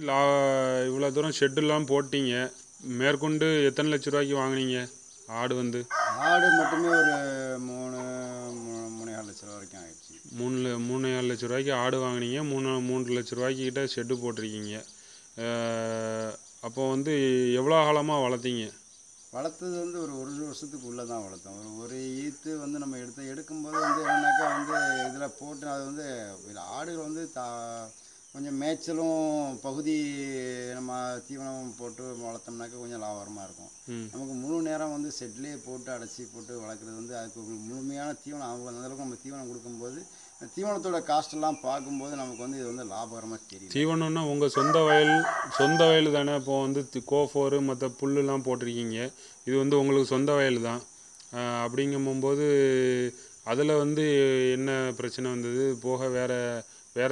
லா இவ்வளோ தூரம் ஷெட்டுலாம் போட்டீங்க. மேற்கொண்டு எத்தனை லட்ச ரூபாய்க்கு வாங்குனீங்க ஆடு வந்து? ஆடு மட்டுமே ஒரு 3 லட்சம் வரைக்கும் ஆயிடுச்சு. 3 லட்ச ரூபாய்க்கு ஆடு வாங்குனீங்க. 3 லட்ச ரூபாய்க்கு கிட்ட ஷெட்டு போட்டிருக்கீங்க. அப்போ வந்து எவ்வளோ காலமாக வளர்த்தீங்க? வளர்த்தது வந்து ஒரு வருஷத்துக்கு உள்ளே தான் வளர்த்தோம். ஒரு ஈத்து வந்து நம்ம எடுக்கும்போது வந்து என்னன்னாக்கா வந்து இதில் போட்டு அது வந்து ஆடுகள் வந்து கொஞ்சம் மேய்ச்சலும் பகுதி நம்ம தீவனம் போட்டு வளர்த்தோம்னாக்கா கொஞ்சம் லாபகரமாக இருக்கும். நமக்கு முழு நேரம் வந்து செட்லேயே போட்டு அடைச்சி போட்டு வளர்க்குறது வந்து அதுக்கு முழுமையான தீவனம் அந்தளவுக்கு நம்ம தீவனம் கொடுக்கும்போது தீவனத்தோட காஸ்ட்டெல்லாம் பார்க்கும்போது நமக்கு வந்து இது வந்து லாபகரமாக தெரியும். தீவனம்னா உங்கள் சொந்த வயல் தானே? இப்போ வந்து கோஃபோரு மற்ற புல்லுலாம் போட்டிருக்கீங்க. இது வந்து உங்களுக்கு சொந்த வயல் தான். அப்படிங்கும்போது அதில் வந்து என்ன பிரச்சனை வந்தது? போக வேறு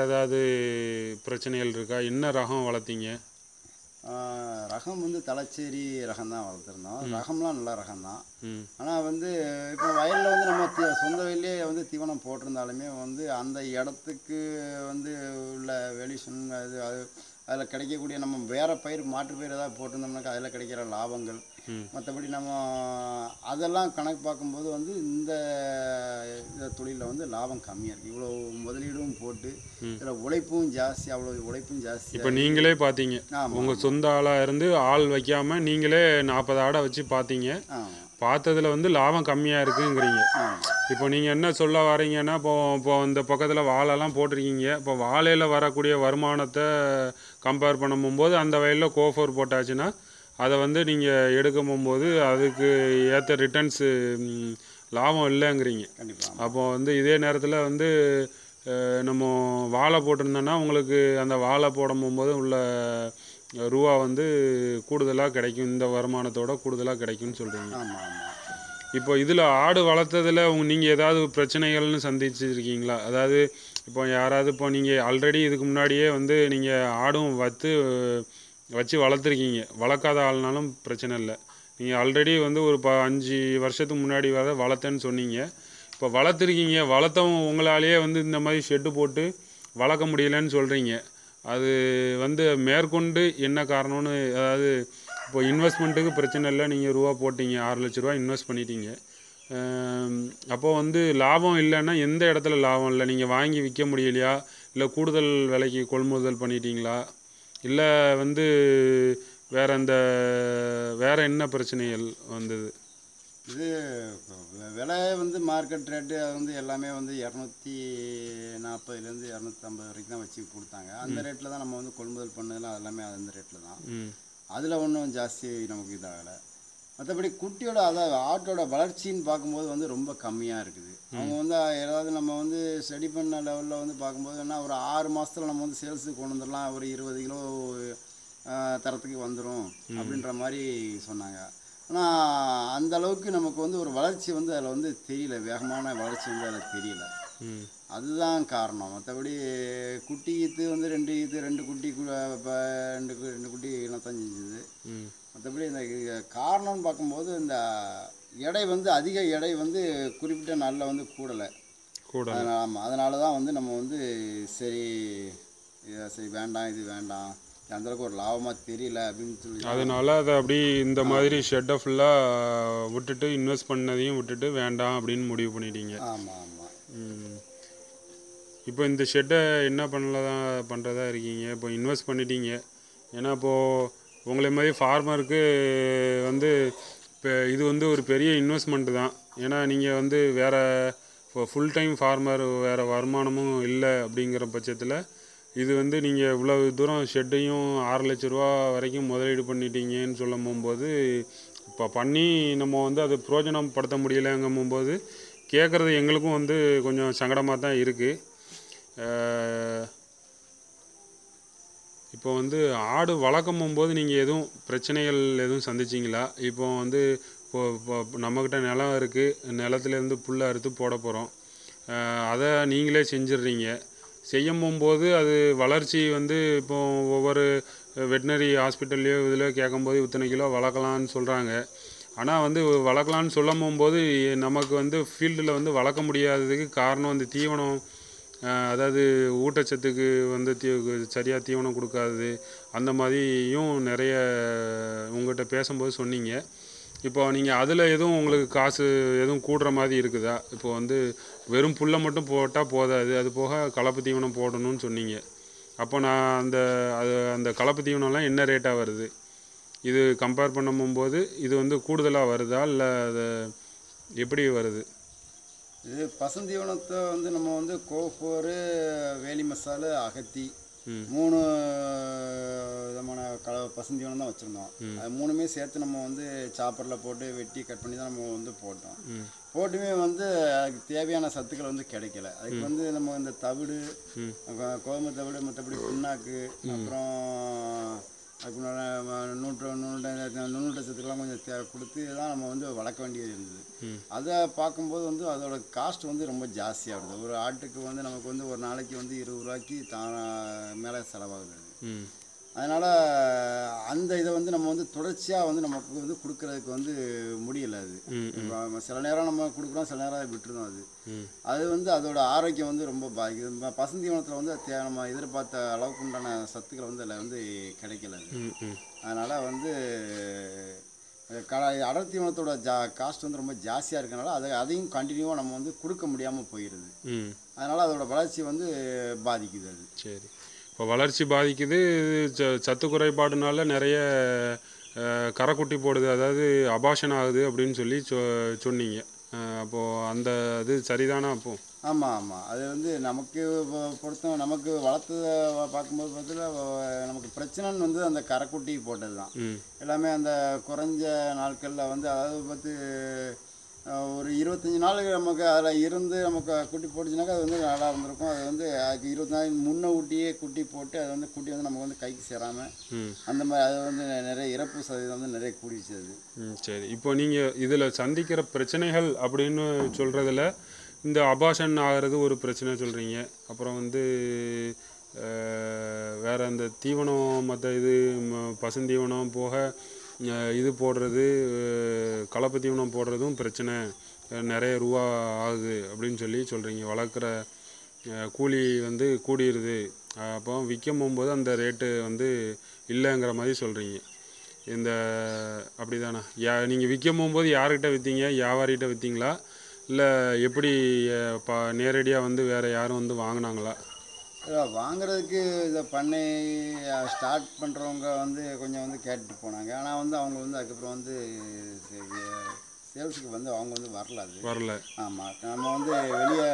ஏதாவது பிரச்சனைகள் இருக்கா? என்ன ரகம் வளர்த்தீங்க? ரகம் வந்து தலைச்சேரி ரகம் தான் வளர்த்துருந்தோம். ரகம்லாம் நல்ல ரகம் தான். ஆனால் வந்து இப்போ வயலில் வந்து நம்ம சொந்த வயல்லே வந்து தீவனம் போட்டிருந்தாலுமே வந்து அந்த இடத்துக்கு வந்து உள்ள வேல்யூஷன் அது அதில் கிடைக்கக்கூடிய நம்ம வேறு மாற்று பயிர் ஏதாவது போட்டிருந்தோம்னாக்கா அதில் கிடைக்கிற லாபங்கள் மற்றபடி நம்ம அதெல்லாம் கணக்கு பார்க்கும்போது வந்து இந்த தொழிலில் வந்து லாபம் கம்மியாக இருக்குது. இவ்வளோ முதலீடும் போட்டு இதில் உழைப்பும் ஜாஸ்தி, அவ்வளோ உழைப்பும் ஜாஸ்தி. இப்போ நீங்களே பார்த்தீங்க, உங்கள் சொந்த ஆளாக இருந்து ஆள் வைக்காமல் நீங்களே 40 ஆடை வச்சு பார்த்தீங்க. பார்த்ததில் வந்து லாபம் கம்மியாக இருக்குங்கிறீங்க. இப்போ நீங்கள் என்ன சொல்ல வரீங்கன்னா, இப்போ இந்த பக்கத்தில் வாழைலாம் போட்டிருக்கீங்க. இப்போ வாழையில் வரக்கூடிய வருமானத்தை கம்பேர் பண்ணும்போது அந்த வயலில் கோஃபோர் போட்டாச்சுன்னா அதை வந்து நீங்கள் எடுக்க போகும்போது அதுக்கு ஏற்ற ரிட்டர்ன்ஸு லாபம் இல்லைங்கிறீங்க. அப்போது வந்து இதே நேரத்தில் வந்து நம்ம வாழை போட்டிருந்தோன்னா உங்களுக்கு அந்த வாழை போடும்போது உள்ள ரூபா வந்து கூடுதலாக கிடைக்கும், இந்த வருமானத்தோட கூடுதலாக கிடைக்கும்னு சொல்கிறீங்க. இப்போ இதில் ஆடு வளர்த்ததில் நீங்கள் ஏதாவது பிரச்சனைகள்னு சந்திச்சிருக்கீங்களா? அதாவது இப்போ யாராவது இப்போ நீங்கள் ஆல்ரெடி இதுக்கு முன்னாடியே வந்து நீங்கள் ஆடும் வச்சு வளர்த்துருக்கீங்க, வளர்க்காத ஆள்னாலும் பிரச்சனை இல்லை. நீங்கள் ஆல்ரெடி வந்து ஒரு 5 வருஷத்துக்கு முன்னாடி வளர்த்தேன்னு சொன்னீங்க. இப்போ வளர்த்துருக்கீங்க, வளர்த்தவங்க உங்களாலேயே வந்து இந்த மாதிரி ஷெட்டு போட்டு வளர்க்க முடியலன்னு சொல்கிறீங்க. அது வந்து மேற்கொண்டு என்ன காரணம்னு, அதாவது இப்போ இன்வெஸ்ட்மெண்ட்டுக்கு பிரச்சனை இல்லை, நீங்கள் ரூபா போட்டீங்க, 6 லட்ச ரூபா இன்வெஸ்ட் பண்ணிட்டீங்க. அப்போது வந்து லாபம் இல்லைன்னா எந்த இடத்துல லாபம் இல்லை? நீங்கள் வாங்கி விற்க முடியலையா, இல்லை கூடுதல் விலைக்கு கொள்முதல் பண்ணிட்டீங்களா, இல்லை வந்து வேறு என்ன பிரச்சனைகள் வந்தது? இது விலை வந்து மார்க்கெட் ரேட்டு அது வந்து எல்லாமே வந்து 240லேருந்து 250 வரைக்கும் தான் வச்சு கொடுத்தாங்க. அந்த ரேட்டில் தான் நம்ம வந்து கொள்முதல் பண்ணதெல்லாம் எல்லாமே அந்த ரேட்டில் தான். அதில் ஒன்றும் ஜாஸ்தி நமக்கு இதாகலை. மற்றபடி குட்டியோட அதாவது ஆட்டோட வளர்ச்சின்னு பார்க்கும்போது வந்து ரொம்ப கம்மியாக இருக்குது. அவங்க வந்து ஏதாவது நம்ம வந்து ஸ்டடி பண்ண லெவலில் வந்து பார்க்கும்போது என்ன ஒரு 6 மாதத்தில் நம்ம வந்து சேல்ஸுக்கு கொண்டு வந்துடலாம், ஒரு 20 கிலோ தரத்துக்கு வந்துடும் அப்படின்ற மாதிரி சொன்னாங்க. ஆனால் அந்த அளவுக்கு நமக்கு வந்து ஒரு வளர்ச்சி வந்து அதில் வந்து தெரியல, வேகமான வளர்ச்சி வந்து அதில் தெரியல. அதுதான் காரணம். மற்றபடி குட்டி ஈத்து வந்து 2 குட்டி இப்போ 2 குட்டி இனத்தான் செஞ்சுது. மற்றபடி இந்த காரணம்னு பார்க்கும்போது இந்த எடை வந்து அதிக எடை வந்து குறிப்பிட்ட நாளில் வந்து கூடலை. ஆமாம், அதனால தான் வந்து நம்ம வந்து சரி வேண்டாம், இது வேண்டாம், அந்தளவுக்கு ஒரு லாபமாக தெரியல அப்படின்னு சொல்லி அதனால அதை அப்படி இந்த மாதிரி ஷெட்டை ஃபுல்லாக விட்டுட்டு இன்வெஸ்ட் பண்ணதையும் விட்டுட்டு வேண்டாம் அப்படின்னு முடிவு பண்ணிட்டீங்க. ஆமாம் ஆமாம். இப்போ இந்த ஷெட்டை என்ன பண்ணுறதா இருக்கீங்க? இப்போ இன்வெஸ்ட் பண்ணிட்டீங்க. ஏன்னா இப்போது உங்களை மாதிரி ஃபார்மருக்கு வந்து இப்போ இது வந்து ஒரு பெரிய இன்வெஸ்ட்மெண்ட்டு தான். ஏன்னா நீங்கள் வந்து வேறு இப்போ ஃபுல் டைம் ஃபார்மர், வேறு வருமானமும் இல்லை அப்படிங்கிற பட்சத்தில் இது வந்து நீங்கள் இவ்வளோ தூரம் ஷெட்டையும் 6 லட்ச ரூபா வரைக்கும் முதலீடு பண்ணிட்டீங்கன்னு சொல்லும் போகும்போது, இப்போ பண்ணி நம்ம வந்து அதை பிரயோஜனப்படுத்த முடியலைங்கும்போது கேட்குறது எங்களுக்கும் வந்து கொஞ்சம் சங்கடமாக தான் இருக்குது. இப்போ வந்து ஆடு வளர்க்கும் போகும்போது நீங்கள் எதுவும் பிரச்சனைகள் எதுவும் சந்திச்சிங்களா? இப்போ வந்து இப்போ நம்மக்கிட்ட நிலம் இருக்குது, நிலத்துலேருந்து புல்லை அறுத்து போட போகிறோம், அதை நீங்களே செஞ்சிடுறீங்க. செய்யும் போகும்போது அது வளர்ச்சி வந்து இப்போ ஒவ்வொரு வெட்டினரி ஹாஸ்பிட்டல்லையோ இதில் கேட்கும்போது இத்தனை கிலோ வளர்க்கலான்னு சொல்கிறாங்க. ஆனால் வந்து வளர்க்கலான்னு சொல்லும் போகும்போது நமக்கு வந்து ஃபீல்டில் வந்து வளர்க்க முடியாததுக்கு காரணம் வந்து தீவனம் அதாவது ஊட்டச்சத்துக்கு வந்து சரியாக தீவனம் கொடுக்காது அந்த மாதிரியும் நிறைய உங்கள்கிட்ட பேசும்போது சொன்னீங்க. இப்போ நீங்கள் அதில் எதுவும் உங்களுக்கு காசு எதுவும் கூடுற மாதிரி இருக்குதா? இப்போ வந்து வெறும் புல்லை மட்டும் போட்டால் போதாது, அது போக கலப்பு தீவனம் போடணும்னு சொன்னீங்க. அப்போ நான் அந்த கலப்பு தீவனம்லாம் என்ன ரேட்டாக வருது? இது கம்பேர் பண்ணும்போது இது வந்து கூடுதலாக வருதா இல்லை அது எப்படி வருது? இது பசுந்தீவனத்தை வந்து நம்ம வந்து கோஃபோரு, வேலி மசாலு, அகத்தி 3 விதமான பசுந்தீவனம் தான் வச்சுருந்தோம். அது 3மே சேர்த்து நம்ம வந்து சாப்பரில் போட்டு வெட்டி கட் பண்ணி தான் நம்ம வந்து போட்டோம். போட்டுமே வந்து அதுக்கு தேவையான சத்துக்கள் வந்து கிடைக்கல. அதுக்கு வந்து நம்ம இந்த தவிடு, கோதுமை தவிடு, மற்றபடி புண்ணாக்கு, அப்புறம் அதுக்கு நுண்ணூட்ட சத்துக்கெல்லாம் கொஞ்சம் கொடுத்து தான் நம்ம வந்து வளர்க்க வேண்டியது இருந்தது. அதை பார்க்கும்போது வந்து அதோட காஸ்ட் வந்து ரொம்ப ஜாஸ்தியாகுது. ஒரு ஆட்டுக்கு வந்து நமக்கு வந்து ஒரு நாளைக்கு வந்து 20 ரூபாய்க்கு மேலே செலவாகுது. அதனால் அந்த இதை வந்து நம்ம வந்து தொடர்ச்சியாக வந்து நமக்கு வந்து கொடுக்கறதுக்கு வந்து முடியலை. அது சில நேரம் நம்ம கொடுக்குறோம், சில நேரம் அதை விட்டுருந்தோம். அது வந்து அதோட ஆரோக்கியம் வந்து ரொம்ப பாதிக்குது. பசுந்தீவனத்தில் வந்து நம்ம எதிர்பார்த்த அளவுக்கு உண்டான சத்துக்கள் வந்து அதில் வந்து கிடைக்கல. அதனால் வந்து அடர் தீவனத்தோட காஸ்ட் வந்து ரொம்ப ஜாஸ்தியாக இருக்கனால அதையும் கண்டினியூவாக நம்ம வந்து கொடுக்க முடியாமல் போயிடுது. அதனால் அதோட வளர்ச்சி வந்து பாதிக்குது. அது சரி, இப்போ வளர்ச்சி பாதிக்குது. சத்து குறைபாடுனால நிறைய கரைக்குட்டி போடுது, அதாவது அபாஷன் ஆகுது அப்படின்னு சொல்லி சொன்னீங்க. அப்போது அந்த இது சரிதானா? அப்போ ஆமாம், அது வந்து நமக்கு நமக்கு வளர்த்ததை பார்க்கும்போது பார்த்தீங்கன்னா நமக்கு பிரச்சனைன்னு வந்து அந்த கரைக்குட்டி போட்டது தான். எல்லாமே அந்த குறைஞ்ச நாட்களில் வந்து அதாவது பார்த்து ஒரு 25 நாள் நமக்கு அதில் இருந்து நமக்கு குட்டி போட்டுச்சுனாக்கா அது வந்து நல்லா இருந்திருக்கும். அது வந்து அதுக்கு 20 நாள் முன்ன ஊட்டியே குட்டி போட்டு அது வந்து குட்டி வந்து நமக்கு வந்து கைக்கு சேராமல் அந்த மாதிரி அது வந்து நிறைய இறப்பு சதவீதம் வந்து நிறைய கூடிச்சு. அது சரி, இப்போ நீங்கள் இதில் சந்திக்கிற பிரச்சனைகள் அப்படின்னு சொல்கிறதுல இந்த அபாஷன் ஆகிறது ஒரு பிரச்சனை சொல்கிறீங்க. அப்புறம் வந்து வேறு அந்த தீவனம், மற்ற இது பசுந்தீவனம் போக இது போடுறது, கலப்பு தீவனம் போடுறதும் பிரச்சனை, நிறைய ரூபா ஆகுது அப்படின்னு சொல்லி சொல்கிறீங்க. வளர்க்குற கூலி வந்து கூடிடுது, அப்போ விற்கும் போகும்போது அந்த ரேட்டு வந்து இல்லைங்கிற மாதிரி சொல்கிறீங்க. இந்த அப்படி தானே? நீங்கள் விற்கும் போகும்போது யார்கிட்ட விற்றீங்க? வியாபாரிகிட்ட விற்றீங்களா இல்லை எப்படி? நேரடியாக வந்து வேறு யாரும் வந்து வாங்கினாங்களா? வாங்குறதுக்கு இதை பண்ணி ஸ்டார்ட் பண்ணுறவங்க வந்து கொஞ்சம் வந்து கேட்டுட்டு போனாங்க. ஆனால் வந்து அவங்க வந்து அதுக்கப்புறம் வந்து சேல்ஸுக்கு வந்து அவங்க வந்து வரல. ஆமாம், நம்ம வந்து வெளியே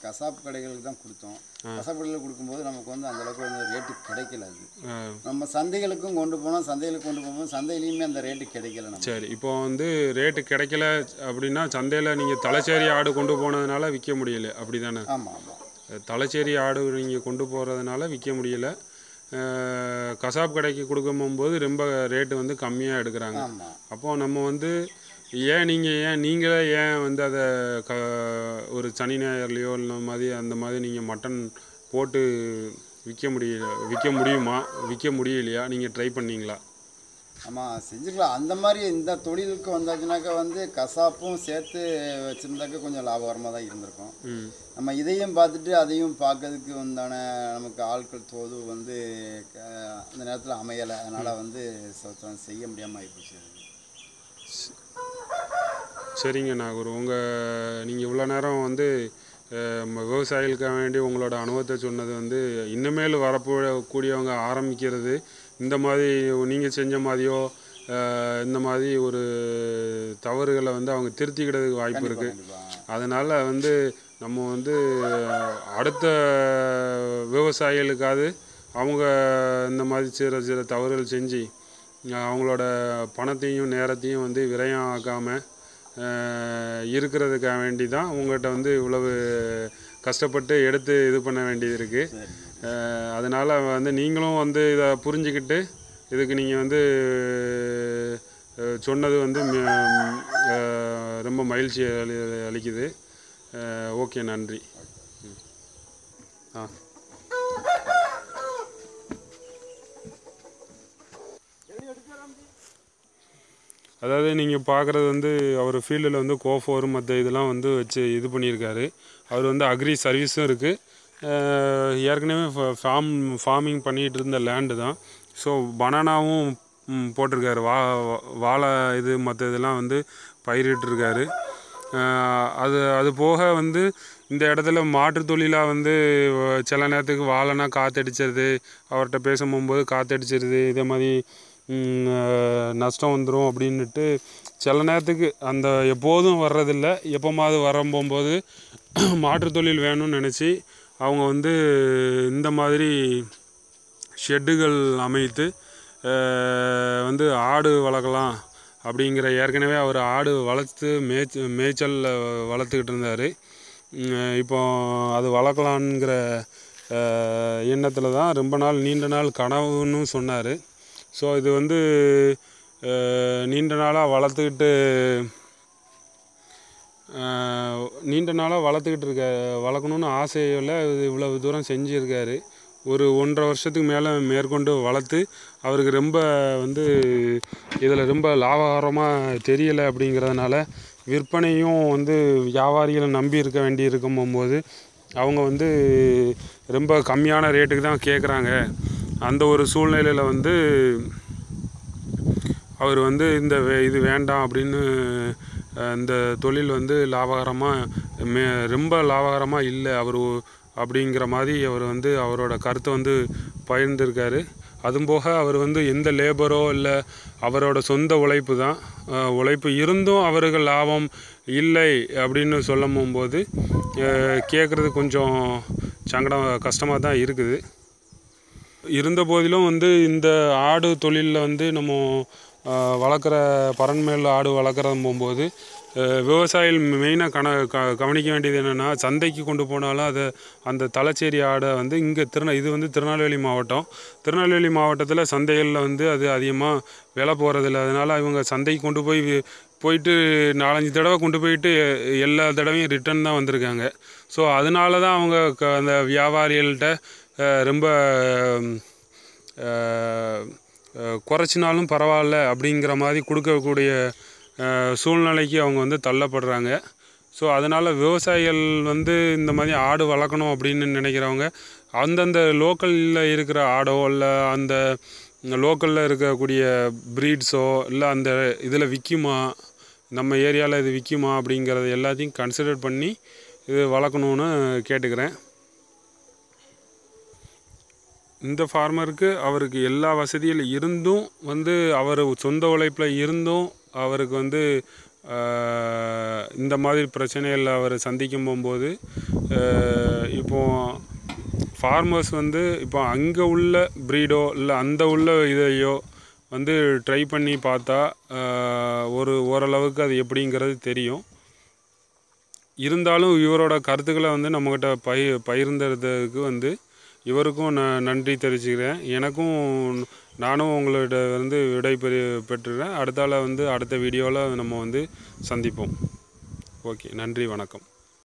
கசாப்பு கடைகளுக்கு தான் கொடுத்தோம். கசாப்பு கடையில் கொடுக்கும்போது நமக்கு வந்து அந்தளவுக்கு வந்து ரேட்டு கிடைக்கல. அது நம்ம சந்தைகளுக்கும் கொண்டு போனோம், சந்தைகளுக்கு கொண்டு போகும்போது சந்தையிலையுமே அந்த ரேட்டு கிடைக்கல. சரி, இப்போ வந்து ரேட்டு கிடைக்கல அப்படின்னா சந்தையில் நீங்கள் தலைச்சேரி ஆடு கொண்டு போனதுனால விற்க முடியல, அப்படி தானே? ஆமாம், தலைச்சேரி ஆடு நீங்கள் கொண்டு போகிறதுனால விற்க முடியல. கசாப்பு கடைக்கு கொடுக்கும் போகும்போது ரொம்ப ரேட்டு வந்து கம்மியாக எடுக்கிறாங்க. அப்போது நம்ம வந்து நீங்களே வந்து அதை ஒரு சனி ஞாயிறுலையோ இல்லை மாதிரி அந்த மாதிரி நீங்கள் மட்டன் போட்டு விற்க முடியுமா? விற்க முடியலையா? நீங்கள் ட்ரை பண்ணீங்களா? ஆமாம், செஞ்சுக்கலாம். அந்த மாதிரி இந்த தொழிலுக்கு வந்தாச்சுனாக்கா வந்து கசாப்பும் சேர்த்து வச்சுருந்தாக்கா கொஞ்சம் லாபகரமாக தான் இருந்திருக்கும். நம்ம இதையும் பார்த்துட்டு அதையும் பார்க்கறதுக்கு உண்டான நமக்கு ஆட்கள் தோது வந்து அந்த நேரத்தில் அமையலை. அதனால் வந்து செய்ய முடியாமல் ஆகிப்போச்சு. சரிங்க நாகூர், நீங்கள் இவ்வளோ நேரம் வந்து விவசாயிகளுக்காக வேண்டி உங்களோட அனுபவத்தை சொன்னது வந்து இன்னுமேல் வரக்கூடியவங்க ஆரம்பிக்கிறது இந்த மாதிரி நீங்கள் செஞ்ச மாதிரியோ இந்த மாதிரி ஒரு தவறுகளை வந்து அவங்க திருத்திக்கிடறதுக்கு வாய்ப்பு இருக்குது. அதனால் வந்து நம்ம வந்து அடுத்த விவசாயிகளுக்காவது அவங்க இந்த மாதிரி சில தவறுகள் செஞ்சு அவங்களோட பணத்தையும் நேரத்தையும் வந்து விரயம் ஆக்காமல் இருக்கிறதுக்காக வேண்டி தான் உங்கள்கிட்ட வந்து இவ்வளவு கஷ்டப்பட்டு எடுத்து இது பண்ண வேண்டியது இருக்குது. அதனால் வந்து நீங்களும் வந்து இதை புரிஞ்சுக்கிட்டு இதுக்கு நீங்கள் வந்து சொன்னது வந்து ரொம்ப மகிழ்ச்சி அளிக்குது. ஓகே, நன்றி. அதாவது நீங்கள் பார்க்குறது வந்து அவர் ஃபீல்டில் வந்து கோஃபோர் மற்ற இதெல்லாம் வந்து வச்சு இது பண்ணியிருக்காரு. அவர் வந்து அக்ரி சர்வீஸும் இருக்குது, ஏற்கனவே ஃபார்மிங் பண்ணிகிட்டு இருந்த லேண்டு தான். ஸோ பனானாவும் போட்டிருக்காரு. வாழை இது மற்ற இதெல்லாம் வந்து பயிரிட்டிருக்காரு. அது போக வந்து இந்த இடத்துல மாற்றுத் தொழிலாக வந்து சில நேரத்துக்கு வாழைனா காற்றடிச்சிருது, அவர்கிட்ட பேச போகும்போது காற்றடிச்சிருது, இதே மாதிரி நஷ்டம் வந்துடும் அப்படின்ட்டு சில நேரத்துக்கு அந்த எப்போதும் வர்றதில்லை, எப்போமாவது போகும்போது மாற்றுத் தொழில் வேணும்னு நினச்சி அவங்க வந்து இந்த மாதிரி ஷெட்டுகள் அமைத்து வந்து ஆடு வளர்க்கலாம் அப்படிங்கிற, ஏற்கனவே அவர் ஆடு வளர்த்து மேய்ச்சலில் வளர்த்துக்கிட்டு இருந்தார். இப்போ அது வளர்க்கலான்ங்கிற எண்ணத்தில் தான் ரொம்ப நாள் நீண்ட நாள் கனவுன்னு சொன்னார். ஸோ இது வந்து நீண்ட நாளாக வளர்க்கணுன்னு ஆசையில் இவ்வளவு தூரம் செஞ்சுருக்காரு. ஒரு 1.5 வருஷத்துக்கு மேலே மேற்கொண்டு வளர்த்து அவருக்கு ரொம்ப வந்து இதில் ரொம்ப லாபகரமாக தெரியலை. அப்படிங்கிறதுனால விற்பனையும் வந்து வியாபாரிகளை நம்பி இருக்க வேண்டி இருக்கும்போது அவங்க வந்து ரொம்ப கம்மியான ரேட்டுக்கு தான் கேட்குறாங்க. அந்த ஒரு சூழ்நிலையில் வந்து அவர் வந்து இது வேண்டாம் அப்படின்னு, இந்த தொழில் வந்து ரொம்ப லாபகரமாக இல்லை அவர் அப்படிங்கிற மாதிரி அவர் வந்து அவரோட கருத்தை வந்து பகிர்ந்திருக்காரு. அதுவும் போக அவர் வந்து எந்த லேபரோ இல்லை, அவரோட சொந்த உழைப்பு தான். உழைப்பு இருந்தும் அவருக்கு லாபம் இல்லை அப்படின்னு சொல்லும் போகும்போது கேட்குறது கொஞ்சம் கஷ்டமாக தான் இருக்குது. இருந்த போதிலும் வந்து இந்த ஆடு தொழிலில் வந்து நம்ம வளர்க்குற பரண்மேல் ஆடு வளர்க்குறது போகும்போது விவசாயிகள் மெயினாக கவனிக்க வேண்டியது என்னென்னா, சந்தைக்கு கொண்டு போனாலும் அந்த தலைச்சேரி ஆடை வந்து இங்கே இது வந்து திருநெல்வேலி மாவட்டம். திருநெல்வேலி மாவட்டத்தில் சந்தைகளில் வந்து அது அதிகமாக விலை போகிறதில்ல. அதனால் இவங்க சந்தைக்கு போயிட்டு 4-5 தடவை கொண்டு போயிட்டு எல்லா தடவையும் ரிட்டர்ன் தான் வந்திருக்காங்க. ஸோ அதனால தான் அவங்க அந்த வியாபாரிகள்கிட்ட ரொம்ப குறைச்சினாலும் பரவாயில்ல அப்படிங்கிற மாதிரி கொடுக்கக்கூடிய சூழ்நிலைக்கு அவங்க வந்து தள்ளப்படுறாங்க. ஸோ அதனால் விவசாயிகள் வந்து இந்த மாதிரி ஆடு வளர்க்கணும் அப்படின்னு நினைக்கிறவங்க அந்தந்த லோக்கலில் இருக்கிற ஆடோ இல்லை அந்த லோக்கலில் இருக்கக்கூடிய ப்ரீட்ஸோ இல்லை அந்த இதில் விற்குமா, நம்ம ஏரியாவில் இது விற்குமா அப்படிங்கிறது எல்லாத்தையும் கன்சிடர் பண்ணி இது வளர்க்கணுன்னு கேட்டுக்கிறேன். இந்த ஃபார்மருக்கு அவருக்கு எல்லா வசதியில் இருந்தும் வந்து அவர் சொந்த உழைப்பில் இருந்தும் அவருக்கு வந்து இந்த மாதிரி பிரச்சனைகள் அவர் சந்திக்கும் போகும்போது இப்போது ஃபார்மர்ஸ் வந்து இப்போ அங்கே உள்ள ப்ரீடோ இல்லை அந்த உள்ள இதையோ வந்து ட்ரை பண்ணி பார்த்தா ஓரளவுக்கு அது எப்படிங்கிறது தெரியும். இருந்தாலும் இவரோட கருத்துக்களை வந்து நம்மக்கிட்ட பகிர்ந்ததுக்கு வந்து இவருக்கும் நன்றி தெரிவிச்சுக்கிறேன். நானும் உங்கள்கிட்ட வந்து விடை பெற்றுறேன். அடுத்த வீடியோவில் நம்ம வந்து சந்திப்போம். ஓகே, நன்றி, வணக்கம்.